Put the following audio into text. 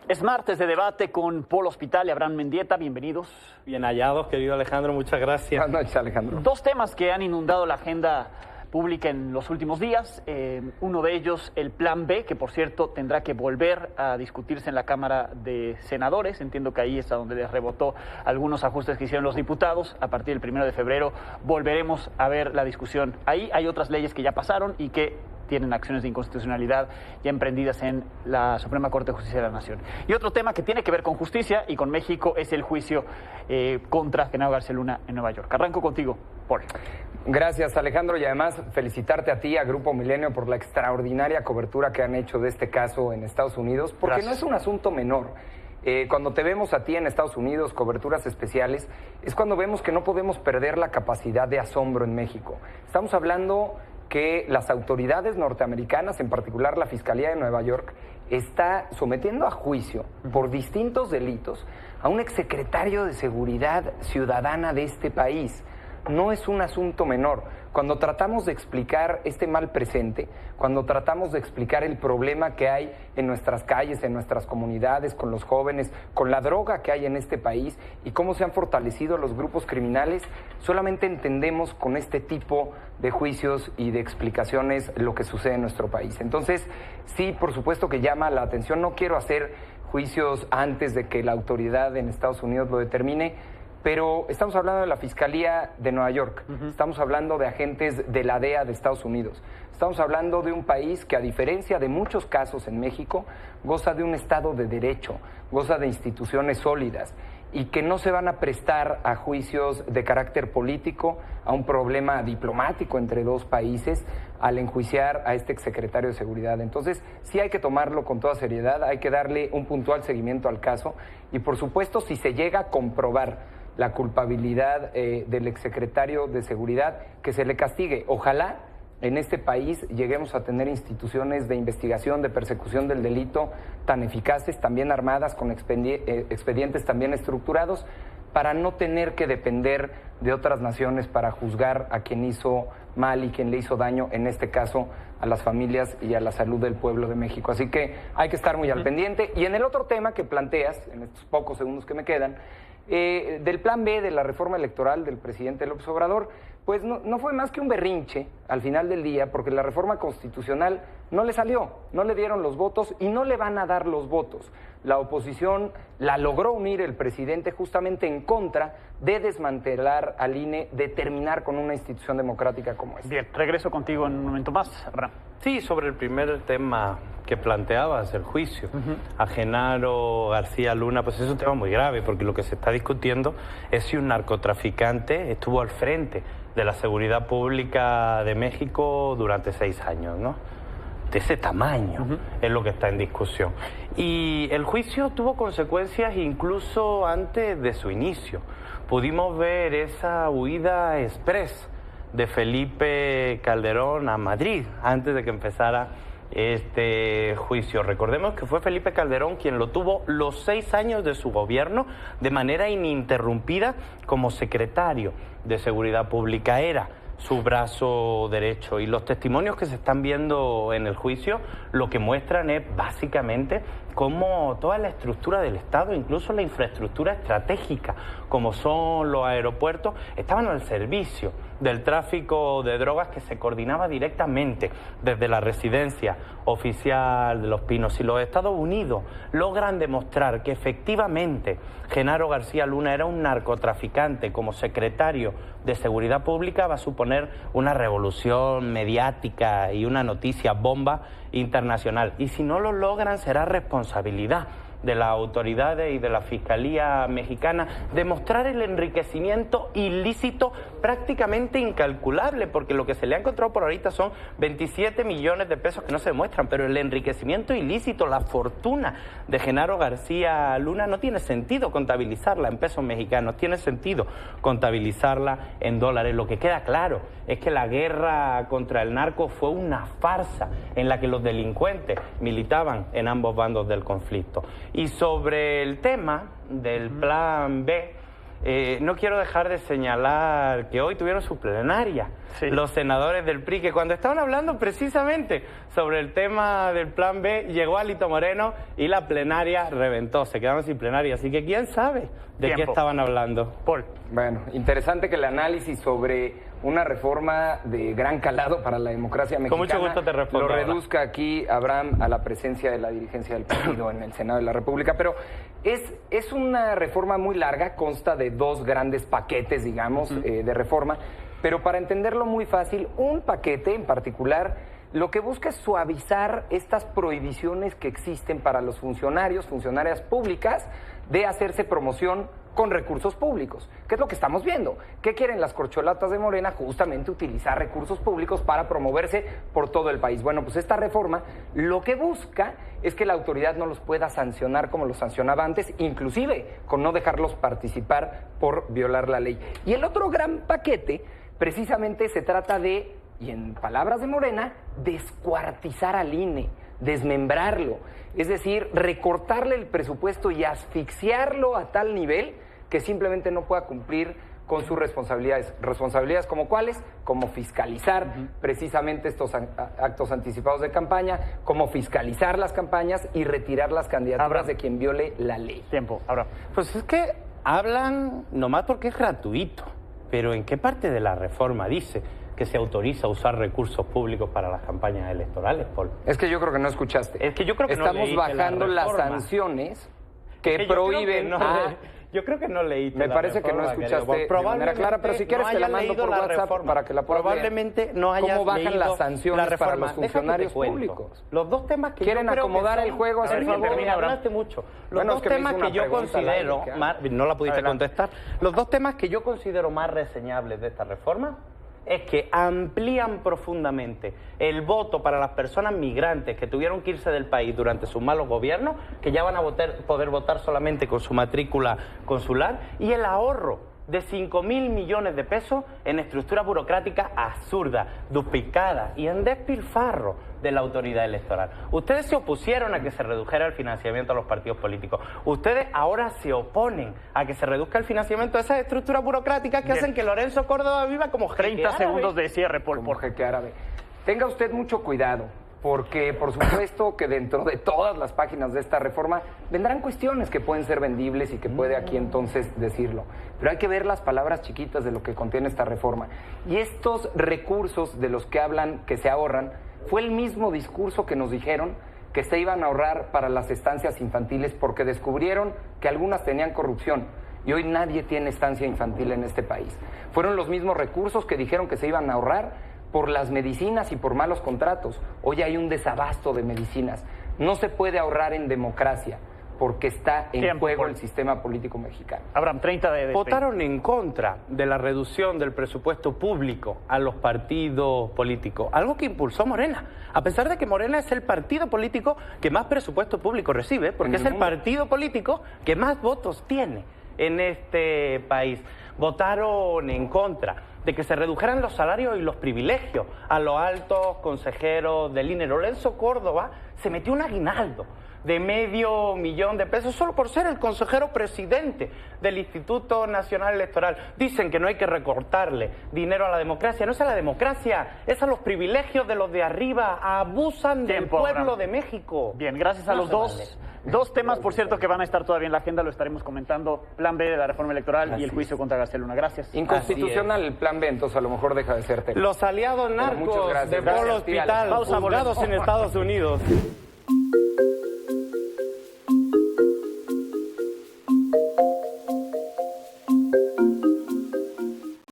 Es martes de debate con Polo Hospital y Abraham Mendieta. Bienvenidos. Bien hallados, querido Alejandro. Muchas gracias. Buenas noches, Alejandro. Dos temas que han inundado la agenda pública en los últimos días. Uno de ellos, el Plan B, que por cierto tendrá que volver a discutirse en la Cámara de Senadores. Entiendo que ahí es donde les rebotó algunos ajustes que hicieron los diputados. A partir del 1 de febrero volveremos a ver la discusión. Ahí hay otras leyes que ya pasaron y que tienen acciones de inconstitucionalidad ya emprendidas en la Suprema Corte de Justicia de la Nación. Y otro tema que tiene que ver con justicia y con México es el juicio contra Genaro García Luna en Nueva York. Arranco contigo, Paul. Gracias, Alejandro, y además felicitarte a ti, a Grupo Milenio, por la extraordinaria cobertura que han hecho de este caso en Estados Unidos, porque Gracias. No es un asunto menor. Cuando te vemos a ti en Estados Unidos, coberturas especiales, es cuando vemos que no podemos perder la capacidad de asombro en México. Estamos hablando que las autoridades norteamericanas, en particular la Fiscalía de Nueva York, está sometiendo a juicio por distintos delitos a un exsecretario de Seguridad Ciudadana de este país. No es un asunto menor. Cuando tratamos de explicar este mal presente, cuando tratamos de explicar el problema que hay en nuestras calles, en nuestras comunidades, con los jóvenes, con la droga que hay en este país y cómo se han fortalecido los grupos criminales, solamente entendemos con este tipo de juicios y de explicaciones lo que sucede en nuestro país. Entonces, sí, por supuesto que llama la atención. No quiero hacer juicios antes de que la autoridad en Estados Unidos lo determine, pero estamos hablando de la Fiscalía de Nueva York, estamos hablando de agentes de la DEA de Estados Unidos, estamos hablando de un país que, a diferencia de muchos casos en México, goza de un Estado de Derecho, goza de instituciones sólidas y que no se van a prestar a juicios de carácter político, a un problema diplomático entre dos países, al enjuiciar a este exsecretario de Seguridad. Entonces, sí hay que tomarlo con toda seriedad, hay que darle un puntual seguimiento al caso y, por supuesto, si se llega a comprobar la culpabilidad del exsecretario de Seguridad, que se le castigue. Ojalá en este país lleguemos a tener instituciones de investigación, de persecución del delito tan eficaces, también armadas, con expedientes también estructurados, para no tener que depender de otras naciones para juzgar a quien hizo mal y quien le hizo daño, en este caso a las familias y a la salud del pueblo de México. Así que hay que estar muy al pendiente. Y en el otro tema que planteas, en estos pocos segundos que me quedan, del Plan B de la reforma electoral del presidente López Obrador, pues no fue más que un berrinche al final del día, porque la reforma constitucional no le salió, no le dieron los votos y no le van a dar los votos. La oposición la logró unir el presidente justamente en contra de desmantelar al INE, de terminar con una institución democrática como esta. Bien, regreso contigo en un momento más, Abraham. Sí, sobre el primer tema que planteabas, el juicio a Genaro García Luna, pues es un tema muy grave, porque lo que se está discutiendo es si un narcotraficante estuvo al frente de la seguridad pública de México durante 6 años, ¿no? De ese tamaño es lo que está en discusión. Y el juicio tuvo consecuencias incluso antes de su inicio. Pudimos ver esa huida express de Felipe Calderón a Madrid antes de que empezara este juicio. Recordemos que fue Felipe Calderón quien lo tuvo los 6 años de su gobierno de manera ininterrumpida como secretario de Seguridad Pública. Era su brazo derecho, y los testimonios que se están viendo en el juicio lo que muestran es básicamente cómo toda la estructura del Estado, incluso la infraestructura estratégica, como son los aeropuertos, estaban al servicio del tráfico de drogas, que se coordinaba directamente desde la residencia oficial de Los Pinos. Si los Estados Unidos logran demostrar que efectivamente Genaro García Luna era un narcotraficante como secretario de Seguridad Pública, va a suponer una revolución mediática y una noticia bomba internacional. Y si no lo logran, será responsabilidad de las autoridades y de la Fiscalía mexicana demostrar el enriquecimiento ilícito prácticamente incalculable, porque lo que se le ha encontrado por ahorita son 27 millones de pesos que no se demuestran, pero el enriquecimiento ilícito, la fortuna de Genaro García Luna, no tiene sentido contabilizarla en pesos mexicanos, tiene sentido contabilizarla en dólares. Lo que queda claro es que la guerra contra el narco fue una farsa en la que los delincuentes militaban en ambos bandos del conflicto. Y sobre el tema del Plan B, no quiero dejar de señalar que hoy tuvieron su plenaria los senadores del PRI, que cuando estaban hablando precisamente sobre el tema del Plan B, llegó Alito Moreno y la plenaria reventó, se quedaron sin plenaria. Así que quién sabe de qué estaban hablando. Paul. Bueno, interesante que el análisis sobre una reforma de gran calado para la democracia mexicana Con mucho gusto te respondo, lo reduzca aquí, Abraham, a la presencia de la dirigencia del partido en el Senado de la República. Pero es una reforma muy larga, consta de dos grandes paquetes, digamos, de reforma. Pero para entenderlo muy fácil, un paquete en particular lo que busca es suavizar estas prohibiciones que existen para los funcionarios, funcionarias públicas, de hacerse promoción con recursos públicos. ¿Qué es lo que estamos viendo? ¿Qué quieren las corcholatas de Morena? Justamente utilizar recursos públicos para promoverse por todo el país. Bueno, pues esta reforma lo que busca es que la autoridad no los pueda sancionar como los sancionaba antes, inclusive con no dejarlos participar por violar la ley. Y el otro gran paquete precisamente se trata de, y en palabras de Morena, descuartizar al INE, desmembrarlo, es decir, recortarle el presupuesto y asfixiarlo a tal nivel que simplemente no pueda cumplir con sus responsabilidades. ¿Responsabilidades como cuáles? Como fiscalizar precisamente estos actos anticipados de campaña, como fiscalizar las campañas y retirar las candidaturas de quien viole la ley. Tiempo, ahora. Pues es que hablan nomás porque es gratuito, pero ¿en qué parte de la reforma dice que se autoriza a usar recursos públicos para las campañas electorales, Paul? Es que yo creo que no escuchaste. Es que yo creo que estamos no bajando la las sanciones que prohíben Yo creo que no leíste. Me parece que no escuchaste de manera clara, pero si quieres te la mando por WhatsApp para que la puedas probablemente leer. No hayas ¿Cómo bajan leído las sanciones la para los funcionarios públicos? Los dos temas que quieren yo creo acomodar que son, el juego a su favor. Hablaste mucho. Los Bueno, dos es que temas que yo considero, no la pudiste contestar. Los dos temas que yo considero más reseñables de esta reforma es que amplían profundamente el voto para las personas migrantes que tuvieron que irse del país durante sus malos gobiernos, que ya van a poder votar solamente con su matrícula consular, y el ahorro de 5.000 millones de pesos en estructura burocrática absurda, duplicada y en despilfarro de la autoridad electoral. Ustedes se opusieron a que se redujera el financiamiento a los partidos políticos. Ustedes ahora se oponen a que se reduzca el financiamiento de esas estructuras burocráticas que hacen que Lorenzo Córdoba viva como jeque 30 árabe. segundos de cierre, Paul. Como jeque árabe. Tenga usted mucho cuidado, porque por supuesto que dentro de todas las páginas de esta reforma vendrán cuestiones que pueden ser vendibles y que puede aquí entonces decirlo. Pero hay que ver las palabras chiquitas de lo que contiene esta reforma. Y estos recursos de los que hablan, que se ahorran, fue el mismo discurso que nos dijeron que se iban a ahorrar para las estancias infantiles porque descubrieron que algunas tenían corrupción. Y hoy nadie tiene estancia infantil en este país. Fueron los mismos recursos que dijeron que se iban a ahorrar por las medicinas y por malos contratos. Hoy hay un desabasto de medicinas. No se puede ahorrar en democracia porque está en juego el sistema político mexicano. Abraham, 30 de votaron en contra de la reducción del presupuesto público a los partidos políticos, algo que impulsó Morena, a pesar de que Morena es el partido político que más presupuesto público recibe, porque es el partido político que más votos tiene en este país. Votaron en contra de que se redujeran los salarios y los privilegios a los altos consejeros del INE. Lorenzo Córdoba se metió un aguinaldo de $500,000 de pesos solo por ser el consejero presidente del Instituto Nacional Electoral. Dicen que no hay que recortarle dinero a la democracia. No es a la democracia, es a los privilegios de los de arriba. Abusan del pueblo de México. Bien, gracias a los dos. Dos temas, por cierto, que van a estar todavía en la agenda, lo estaremos comentando. Plan B de la reforma electoral y el juicio contra García Luna. Gracias. Inconstitucional el plan B, entonces a lo mejor deja de ser tema. Los aliados narcos de Polo Hospital, juzgados en Estados Unidos.